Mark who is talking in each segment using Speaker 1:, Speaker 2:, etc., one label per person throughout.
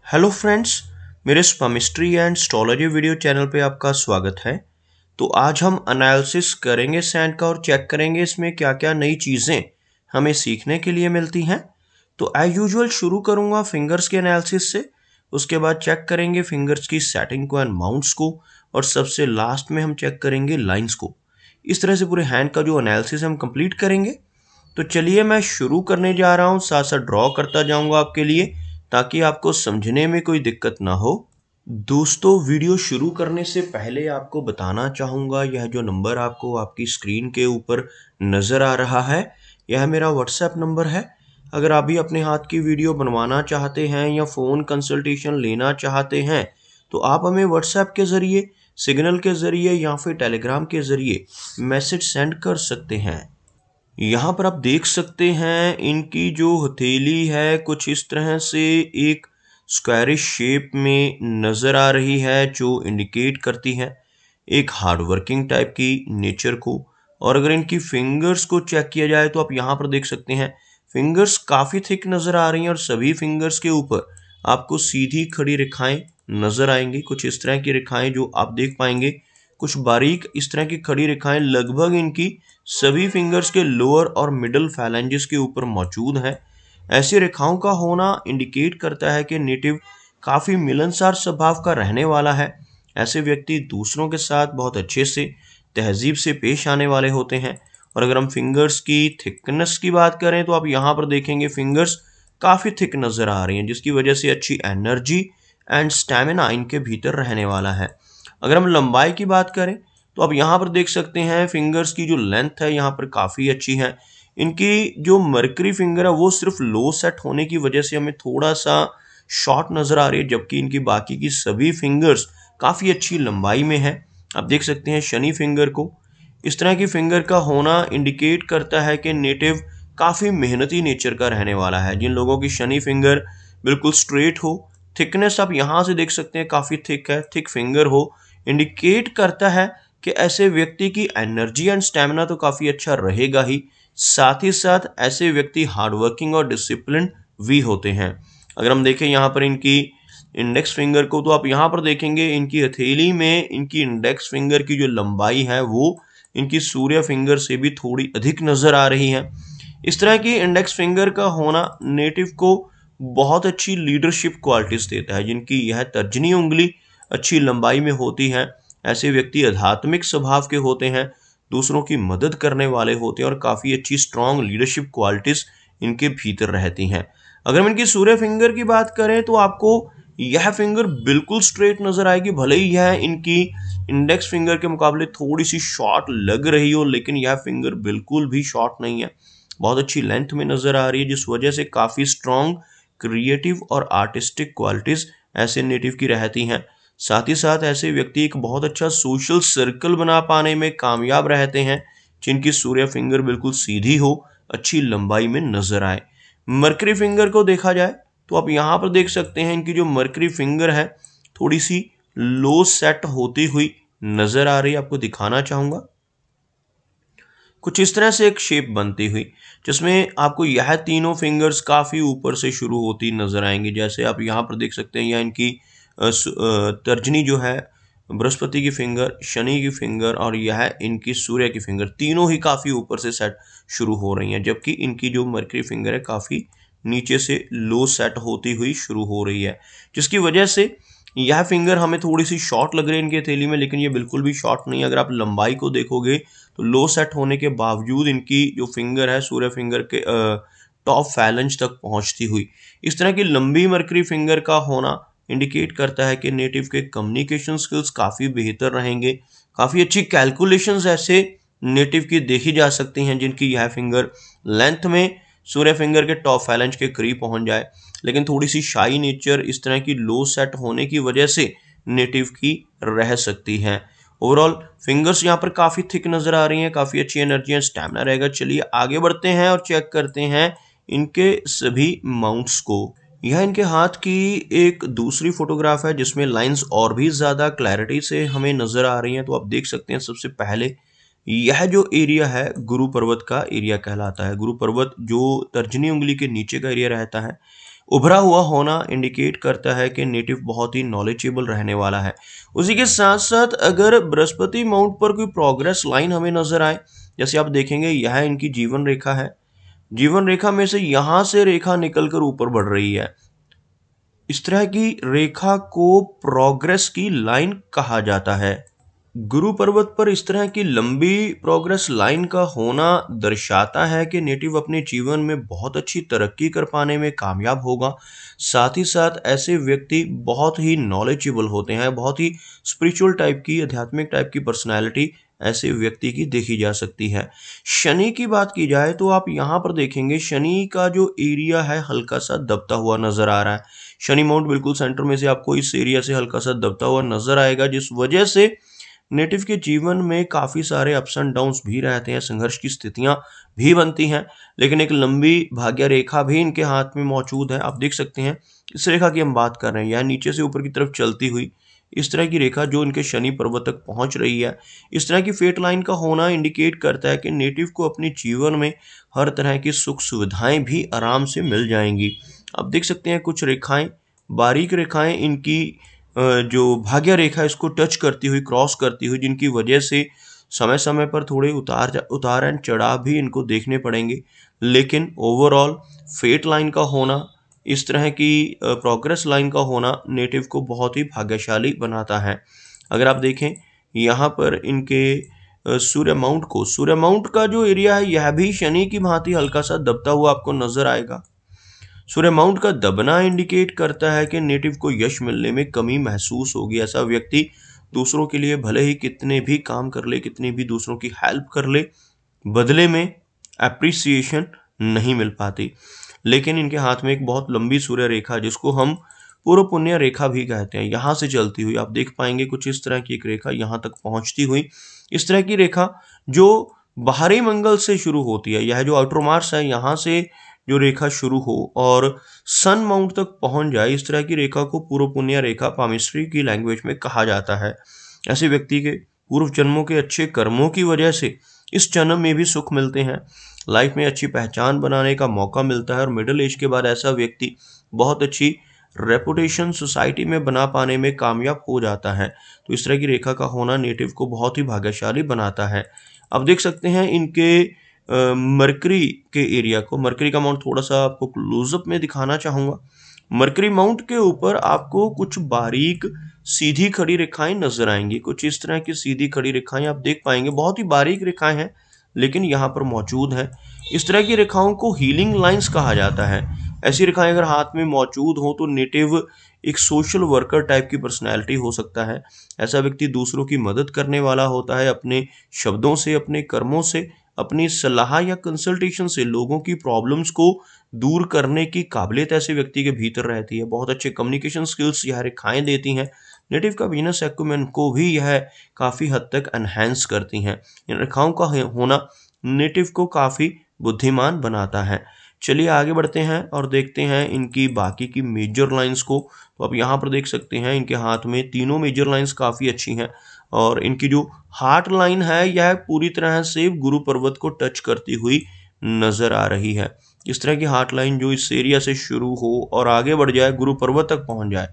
Speaker 1: Hello friends, मेरे स्पामिस्ट्री and astrology video channel पे आपका स्वागत है। तो आज हम एनालिसिस करेंगे सैंड का और चेक करेंगे इसमें क्या क्या नई चीज़ें हमें सीखने के लिए मिलती हैं। तो एज यूजुअल शुरू करूँगा फिंगर्स के एनालिसिस से, उसके बाद चेक करेंगे फिंगर्स की सेटिंग को एंड माउंट्स को, और सबसे लास्ट में हम चेक करेंगे लाइंस को। इस तरह से पूरे हैंड का जो एनालिसिस हम कंप्लीट करेंगे। तो चलिए मैं शुरू करने जा रहा हूँ, साथ साथ ड्रॉ करता जाऊँगा आपके लिए ताकि आपको समझने में कोई दिक्कत ना हो। दोस्तों, वीडियो शुरू करने से पहले आपको बताना चाहूँगा, यह जो नंबर आपको आपकी स्क्रीन के ऊपर नज़र आ रहा है, यह मेरा व्हाट्सएप नंबर है। अगर आप भी अपने हाथ की वीडियो बनवाना चाहते हैं या फ़ोन कंसल्टेशन लेना चाहते हैं तो आप हमें व्हाट्सएप के ज़रिए, सिग्नल के ज़रिए या फिर टेलीग्राम के ज़रिए मैसेज सेंड कर सकते हैं। यहाँ पर आप देख सकते हैं इनकी जो हथेली है कुछ इस तरह से एक स्क्वायरिश शेप में नज़र आ रही है, जो इंडिकेट करती है एक हार्ड वर्किंग टाइप की नेचर को। और अगर इनकी फिंगर्स को चेक किया जाए तो आप यहाँ पर देख सकते हैं फिंगर्स काफ़ी थिक नज़र आ रही हैं और सभी फिंगर्स के ऊपर आपको सीधी खड़ी रेखाएं नज़र आएंगी। कुछ इस तरह की रेखाएं जो आप देख पाएंगे, कुछ बारीक इस तरह की खड़ी रेखाएं लगभग इनकी सभी फिंगर्स के लोअर और मिडल फैलेंजेस के ऊपर मौजूद है। ऐसी रेखाओं का होना इंडिकेट करता है कि नेटिव काफ़ी मिलनसार स्वभाव का रहने वाला है। ऐसे व्यक्ति दूसरों के साथ बहुत अच्छे से तहजीब से पेश आने वाले होते हैं। और अगर हम फिंगर्स की थिकनेस की बात करें तो आप यहाँ पर देखेंगे फिंगर्स काफ़ी थिक नज़र आ रही हैं, जिसकी वजह से अच्छी एनर्जी एंड स्टैमिना इनके भीतर रहने वाला है। अगर हम लंबाई की बात करें तो आप यहाँ पर देख सकते हैं फिंगर्स की जो लेंथ है यहाँ पर काफ़ी अच्छी है। इनकी जो मर्करी फिंगर है वो सिर्फ लो सेट होने की वजह से हमें थोड़ा सा शॉर्ट नज़र आ रही है, जबकि इनकी बाकी की सभी फिंगर्स काफ़ी अच्छी लंबाई में है। आप देख सकते हैं शनि फिंगर को। इस तरह की फिंगर का होना इंडिकेट करता है कि नेटिव काफ़ी मेहनती नेचर का रहने वाला है। जिन लोगों की शनि फिंगर बिल्कुल स्ट्रेट हो, थिकनेस आप यहाँ से देख सकते हैं काफ़ी थिक है, थिक फिंगर हो, इंडिकेट करता है कि ऐसे व्यक्ति की एनर्जी एंड स्टैमिना तो काफ़ी अच्छा रहेगा ही, साथ ही साथ ऐसे व्यक्ति हार्ड वर्किंग और डिसिप्लिन भी होते हैं। अगर हम देखें यहाँ पर इनकी इंडेक्स फिंगर को तो आप यहाँ पर देखेंगे इनकी हथेली में इनकी इंडेक्स फिंगर की जो लंबाई है वो इनकी सूर्य फिंगर से भी थोड़ी अधिक नज़र आ रही है। इस तरह की इंडेक्स फिंगर का होना नेटिव को बहुत अच्छी लीडरशिप क्वालिटीज़ देता है। जिनकी यह तर्जनी उंगली अच्छी लंबाई में होती है, ऐसे व्यक्ति आध्यात्मिक स्वभाव के होते हैं, दूसरों की मदद करने वाले होते हैं और काफ़ी अच्छी स्ट्रॉन्ग लीडरशिप क्वालिटीज़ इनके भीतर रहती हैं। अगर हम इनकी सूर्य फिंगर की बात करें तो आपको यह फिंगर बिल्कुल स्ट्रेट नज़र आएगी, भले ही यह इनकी इंडेक्स फिंगर के मुकाबले थोड़ी सी शॉर्ट लग रही हो, लेकिन यह फिंगर बिल्कुल भी शॉर्ट नहीं है, बहुत अच्छी लेंथ में नज़र आ रही है, जिस वजह से काफ़ी स्ट्रॉन्ग क्रिएटिव और आर्टिस्टिक क्वालिटीज़ ऐसे नेटिव की रहती हैं। साथ ही साथ ऐसे व्यक्ति एक बहुत अच्छा सोशल सर्कल बना पाने में कामयाब रहते हैं, जिनकी सूर्य फिंगर बिल्कुल सीधी हो, अच्छी लंबाई में नज़र आए। मर्करी फिंगर को देखा जाए तो आप यहाँ पर देख सकते हैं इनकी जो मर्करी फिंगर है थोड़ी सी लो सेट होती हुई नज़र आ रही है। आपको दिखाना चाहूँगा कुछ इस तरह से एक शेप बनती हुई, जिसमें आपको यह तीनों फिंगर्स काफ़ी ऊपर से शुरू होती नज़र आएंगी। जैसे आप यहाँ पर देख सकते हैं यह इनकी तर्जनी जो है, बृहस्पति की फिंगर, शनि की फिंगर और यह इनकी सूर्य की फिंगर, तीनों ही काफ़ी ऊपर से सेट शुरू हो रही हैं, जबकि इनकी जो मर्करी फिंगर है काफ़ी नीचे से लो सेट होती हुई शुरू हो रही है, जिसकी वजह से यह फिंगर हमें थोड़ी सी शॉर्ट लग रही है इनकी हथेली में, लेकिन ये बिल्कुल भी शॉर्ट नहीं है। अगर आप लंबाई को देखोगे तो लो सेट होने के बावजूद इनकी जो फिंगर है सूर्य फिंगर के टॉप फैलेंज तक पहुंचती हुई, इस तरह की लंबी मर्करी फिंगर का होना इंडिकेट करता है कि नेटिव के कम्युनिकेशन स्किल्स काफ़ी बेहतर रहेंगे। काफ़ी अच्छी कैलकुलेशंस ऐसे नेटिव की देखी जा सकती हैं जिनकी यह फिंगर लेंथ में सूर्य फिंगर के टॉप फैलेंज के करीब पहुंच जाए, लेकिन थोड़ी सी शाई नेचर इस तरह की लो सेट होने की वजह से नेटिव की रह सकती है। ओवरऑल फिंगर्स यहाँ पर काफ़ी थिक नज़र आ रही हैं, काफ़ी अच्छी एनर्जी एंड स्टैमिना रहेगा। चलिए आगे बढ़ते हैं और चेक करते हैं इनके सभी माउंट्स को। यह इनके हाथ की एक दूसरी फोटोग्राफ है जिसमें लाइंस और भी ज़्यादा क्लैरिटी से हमें नज़र आ रही हैं। तो आप देख सकते हैं सबसे पहले यह जो एरिया है गुरु पर्वत का एरिया कहलाता है। गुरु पर्वत जो तर्जनी उंगली के नीचे का एरिया रहता है उभरा हुआ होना इंडिकेट करता है कि नेटिव बहुत ही नॉलेजेबल रहने वाला है। उसी के साथ साथ अगर बृहस्पति माउंट पर कोई प्रोग्रेस लाइन हमें नजर आए, जैसे आप देखेंगे यह इनकी जीवन रेखा है, जीवन रेखा में से यहां से रेखा निकलकर ऊपर बढ़ रही है, इस तरह की रेखा को प्रोग्रेस की लाइन कहा जाता है। गुरु पर्वत पर इस तरह की लंबी प्रोग्रेस लाइन का होना दर्शाता है कि नेटिव अपने जीवन में बहुत अच्छी तरक्की कर पाने में कामयाब होगा। साथ ही साथ ऐसे व्यक्ति बहुत ही नॉलेजेबल होते हैं, बहुत ही स्पिरिचुअल टाइप की, आध्यात्मिक टाइप की पर्सनैलिटी ऐसे व्यक्ति की देखी जा सकती है। शनि की बात की जाए तो आप यहाँ पर देखेंगे शनि का जो एरिया है हल्का सा दबता हुआ नजर आ रहा है। शनि माउंट बिल्कुल सेंटर में से आपको इस एरिया से हल्का सा दबता हुआ नजर आएगा, जिस वजह से नेटिव के जीवन में काफ़ी सारे अप्स एंड डाउन्स भी रहते हैं, संघर्ष की स्थितियां भी बनती हैं, लेकिन एक लंबी भाग्य रेखा भी इनके हाथ में मौजूद है। आप देख सकते हैं इस रेखा की हम बात कर रहे हैं, यह नीचे से ऊपर की तरफ चलती हुई इस तरह की रेखा जो इनके शनि पर्वत तक पहुंच रही है। इस तरह की फेट लाइन का होना इंडिकेट करता है कि नेटिव को अपने जीवन में हर तरह की सुख सुविधाएं भी आराम से मिल जाएंगी। आप देख सकते हैं कुछ रेखाएं, बारीक रेखाएं इनकी जो भाग्य रेखा इसको टच करती हुई, क्रॉस करती हुई, जिनकी वजह से समय समय पर थोड़े उतार एंड चढ़ाव भी इनको देखने पड़ेंगे, लेकिन ओवरऑल फेट लाइन का होना, इस तरह की प्रोग्रेस लाइन का होना नेटिव को बहुत ही भाग्यशाली बनाता है। अगर आप देखें यहाँ पर इनके सूर्य माउंट को, सूर्य माउंट का जो एरिया है यह भी शनि की भांति हल्का सा दबता हुआ आपको नजर आएगा। सूर्य माउंट का दबना इंडिकेट करता है कि नेटिव को यश मिलने में कमी महसूस होगी। ऐसा व्यक्ति दूसरों के लिए भले ही कितने भी काम कर ले, कितनी भी दूसरों की हेल्प कर ले, बदले में एप्रिसिएशन नहीं मिल पाती। लेकिन इनके हाथ में एक बहुत लंबी सूर्य रेखा, जिसको हम पूर्व पुण्य रेखा भी कहते हैं, यहाँ से चलती हुई आप देख पाएंगे कुछ इस तरह की एक रेखा यहाँ तक पहुंचती हुई, इस तरह की रेखा जो बाहरी मंगल से शुरू होती है, यह जो आउटर मार्स है यहाँ से जो रेखा शुरू हो और सन माउंट तक पहुंच जाए, इस तरह की रेखा को पूर्व पुण्य रेखा पामिस्ट्री की लैंग्वेज में कहा जाता है। ऐसे व्यक्ति के पूर्व जन्मों के अच्छे कर्मों की वजह से इस जन्म में भी सुख मिलते हैं, लाइफ में अच्छी पहचान बनाने का मौका मिलता है और मिडिल एज के बाद ऐसा व्यक्ति बहुत अच्छी रेपुटेशन सोसाइटी में बना पाने में कामयाब हो जाता है। तो इस तरह की रेखा का होना नेटिव को बहुत ही भाग्यशाली बनाता है। अब देख सकते हैं इनके मरकरी के एरिया को, मरकरी का माउंट थोड़ा सा आपको क्लोजअप में दिखाना चाहूँगा। मरकरी माउंट के ऊपर आपको कुछ बारीक सीधी खड़ी रेखाएं नजर आएंगी, कुछ इस तरह की सीधी खड़ी रेखाएं आप देख पाएंगे, बहुत ही बारीक रेखाएं हैं लेकिन यहाँ पर मौजूद है। इस तरह की रेखाओं को हीलिंग लाइंस कहा जाता है। ऐसी रेखाएं अगर हाथ में मौजूद हो तो नेटिव एक सोशल वर्कर टाइप की पर्सनैलिटी हो सकता है। ऐसा व्यक्ति दूसरों की मदद करने वाला होता है, अपने शब्दों से, अपने कर्मों से, अपनी सलाह या कंसल्टेशन से लोगों की प्रॉब्लम्स को दूर करने की काबिलियत ऐसे व्यक्ति के भीतर रहती है। बहुत अच्छे कम्युनिकेशन स्किल्स यह रेखाएं देती हैं। नेटिव का बिजनेस एक्यूमेन को भी यह काफ़ी हद तक एनहेंस करती हैं। इन रेखाओं का होना नेटिव को काफ़ी बुद्धिमान बनाता है। चलिए आगे बढ़ते हैं और देखते हैं इनकी बाकी की मेजर लाइंस को। तो आप यहाँ पर देख सकते हैं इनके हाथ में तीनों मेजर लाइंस काफ़ी अच्छी हैं और इनकी जो हार्ट लाइन है यह पूरी तरह से गुरु पर्वत को टच करती हुई नजर आ रही है। इस तरह की हार्ट लाइन जो इस एरिया से शुरू हो और आगे बढ़ जाए, गुरु पर्वत तक पहुंच जाए,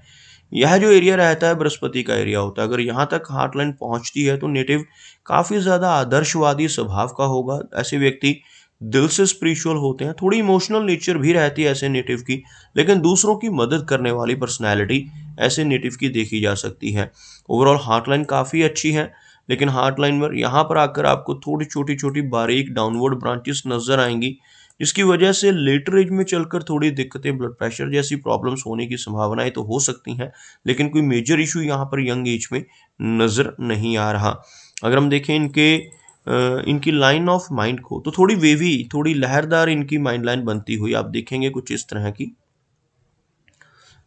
Speaker 1: यह जो एरिया रहता है बृहस्पति का एरिया होता है। अगर यहाँ तक हार्ट लाइन पहुंचती है तो नेटिव काफ़ी ज़्यादा आदर्शवादी स्वभाव का होगा। ऐसे व्यक्ति दिल से स्पिरिचुअल होते हैं, थोड़ी इमोशनल नेचर भी रहती है ऐसे नेटिव की, लेकिन दूसरों की मदद करने वाली पर्सनैलिटी ऐसे नेटिव की देखी जा सकती है। ओवरऑल हार्ट लाइन काफ़ी अच्छी है, लेकिन हार्ट लाइन में यहाँ पर आकर आपको थोड़ी छोटी छोटी बारीक डाउनवर्ड ब्रांचेस नजर आएंगी, जिसकी वजह से लेटर एज में चलकर थोड़ी दिक्कतें, ब्लड प्रेशर जैसी प्रॉब्लम्स होने की संभावनाएं तो हो सकती हैं, लेकिन कोई मेजर इशू यहाँ पर यंग एज में नज़र नहीं आ रहा। अगर हम देखें इनकी लाइन ऑफ माइंड को तो थोड़ी वेवी, थोड़ी लहरदार इनकी माइंड लाइन बनती हुई आप देखेंगे कुछ इस तरह की,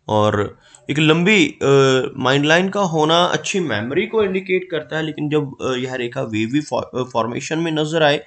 Speaker 1: और एक लंबी माइंड लाइन का होना अच्छी मेमोरी को इंडिकेट करता है। लेकिन जब यह रेखा वेवी फॉर्मेशन में नजर आए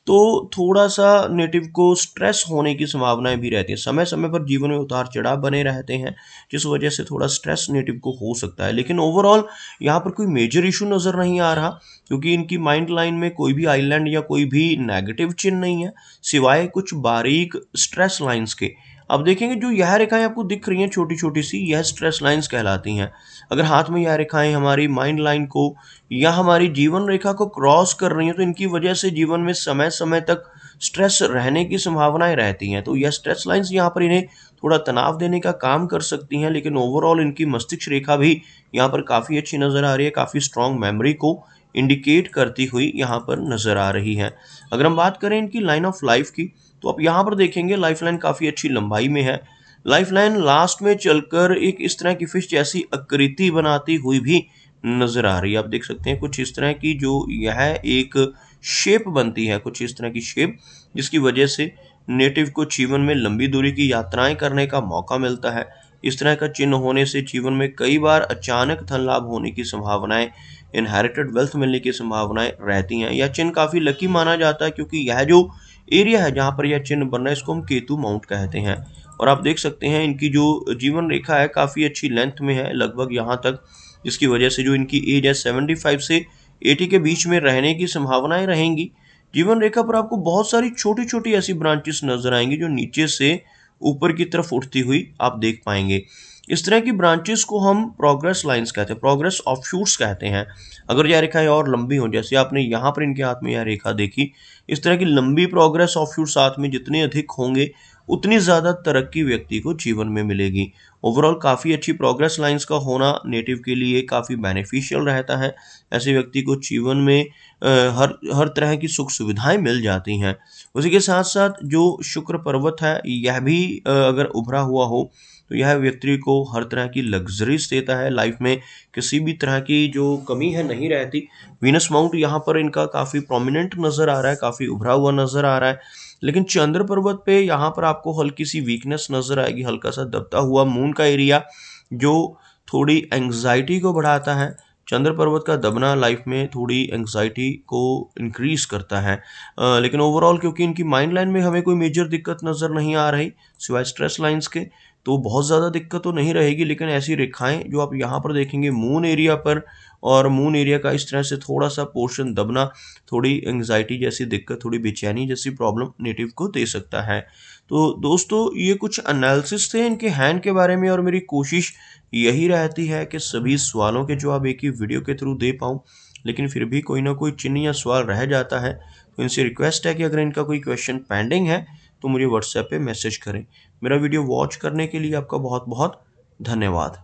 Speaker 1: तो थोड़ा सा नेटिव को स्ट्रेस होने की संभावनाएं भी रहती हैं। समय समय पर जीवन में उतार चढ़ाव बने रहते हैं, जिस वजह से थोड़ा स्ट्रेस नेटिव को हो सकता है। लेकिन ओवरऑल यहाँ पर कोई मेजर इशू नज़र नहीं आ रहा, क्योंकि इनकी माइंड लाइन में कोई भी आइलैंड या कोई भी नेगेटिव चिन्ह नहीं है, सिवाय कुछ बारीक स्ट्रेस लाइंस के। अब देखेंगे जो यह रेखाएं आपको दिख रही हैं छोटी छोटी सी, यह स्ट्रेस लाइंस कहलाती हैं। अगर हाथ में यह रेखाएं हमारी माइंड लाइन को या हमारी जीवन रेखा को क्रॉस कर रही हैं तो इनकी वजह से जीवन में समय समय तक स्ट्रेस रहने की संभावनाएं रहती हैं। तो यह स्ट्रेस लाइंस यहाँ पर इन्हें थोड़ा तनाव देने का काम कर सकती हैं, लेकिन ओवरऑल इनकी मस्तिष्क रेखा भी यहाँ पर काफ़ी अच्छी नज़र आ रही है, काफ़ी स्ट्रॉन्ग मेमोरी को इंडिकेट करती हुई यहाँ पर नज़र आ रही है। अगर हम बात करें इनकी लाइन ऑफ लाइफ की, तो आप यहाँ पर देखेंगे लाइफ लाइन काफ़ी अच्छी लंबाई में है। लाइफ लाइन लास्ट में चलकर एक इस तरह की फिश जैसी आकृति बनाती हुई भी नज़र आ रही है। आप देख सकते हैं कुछ इस तरह की जो यह एक शेप बनती है, कुछ इस तरह की शेप, जिसकी वजह से नेटिव को जीवन में लंबी दूरी की यात्राएं करने का मौका मिलता है। इस तरह का चिन्ह होने से जीवन में कई बार अचानक धन लाभ होने की संभावनाएं, इनहेरिटेड वेल्थ मिलने की संभावनाएं रहती हैं। यह चिन्ह काफ़ी लकी माना जाता है क्योंकि यह जो एरिया है जहाँ पर यह चिन्ह बन रहा है इसको हम केतु माउंट कहते हैं। और आप देख सकते हैं इनकी जो जीवन रेखा है काफ़ी अच्छी लेंथ में है, लगभग यहाँ तक, जिसकी वजह से जो इनकी एज है 75 से 80 के बीच में रहने की संभावनाएं रहेंगी। जीवन रेखा पर आपको बहुत सारी छोटी छोटी ऐसी ब्रांचेस नजर आएंगी जो नीचे से ऊपर की तरफ उठती हुई आप देख पाएंगे। इस तरह की ब्रांचेस को हम प्रोग्रेस लाइंस कहते हैं, प्रोग्रेस ऑफशूट्स कहते हैं। अगर यह रेखाएं और लंबी हो, जैसे आपने यहाँ पर इनके हाथ में यह रेखा देखी, इस तरह की लंबी प्रोग्रेस ऑफशूट साथ में जितने अधिक होंगे उतनी ज़्यादा तरक्की व्यक्ति को जीवन में मिलेगी। ओवरऑल काफ़ी अच्छी प्रोग्रेस लाइंस का होना नेटिव के लिए काफ़ी बेनिफिशियल रहता है। ऐसे व्यक्ति को जीवन में हर हर तरह की सुख सुविधाएं मिल जाती हैं। उसी के साथ साथ जो शुक्र पर्वत है यह भी अगर उभरा हुआ हो तो यह व्यक्ति को हर तरह की लग्जरीज देता है, लाइफ में किसी भी तरह की जो कमी है नहीं रहती। वीनस माउंट यहाँ पर इनका काफ़ी प्रोमिनेंट नज़र आ रहा है, काफ़ी उभरा हुआ नज़र आ रहा है। लेकिन चंद्र पर्वत पे यहाँ पर आपको हल्की सी वीकनेस नज़र आएगी, हल्का सा दबता हुआ मून का एरिया जो थोड़ी एंग्जाइटी को बढ़ाता है। चंद्र पर्वत का दबना लाइफ में थोड़ी एंग्जाइटी को इंक्रीज करता है। लेकिन ओवरऑल क्योंकि इनकी माइंड लाइन में हमें कोई मेजर दिक्कत नज़र नहीं आ रही सिवाय स्ट्रेस लाइंस के, तो बहुत ज़्यादा दिक्कत तो नहीं रहेगी। लेकिन ऐसी रेखाएं जो आप यहाँ पर देखेंगे मून एरिया पर, और मून एरिया का इस तरह से थोड़ा सा पोर्शन दबना थोड़ी एंग्जाइटी जैसी दिक्कत, थोड़ी बेचैनी जैसी प्रॉब्लम नेटिव को दे सकता है। तो दोस्तों ये कुछ एनालिसिस थे इनके हैंड के बारे में, और मेरी कोशिश यही रहती है कि सभी सवालों के जवाब एक ही वीडियो के थ्रू दे पाऊँ। लेकिन फिर भी कोई ना कोई चिन्ह या सवाल रह जाता है, तो इनसे रिक्वेस्ट है कि अगर इनका कोई क्वेश्चन पेंडिंग है तो मुझे व्हाट्सएप पे मैसेज करें। मेरा वीडियो वॉच करने के लिए आपका बहुत बहुत धन्यवाद।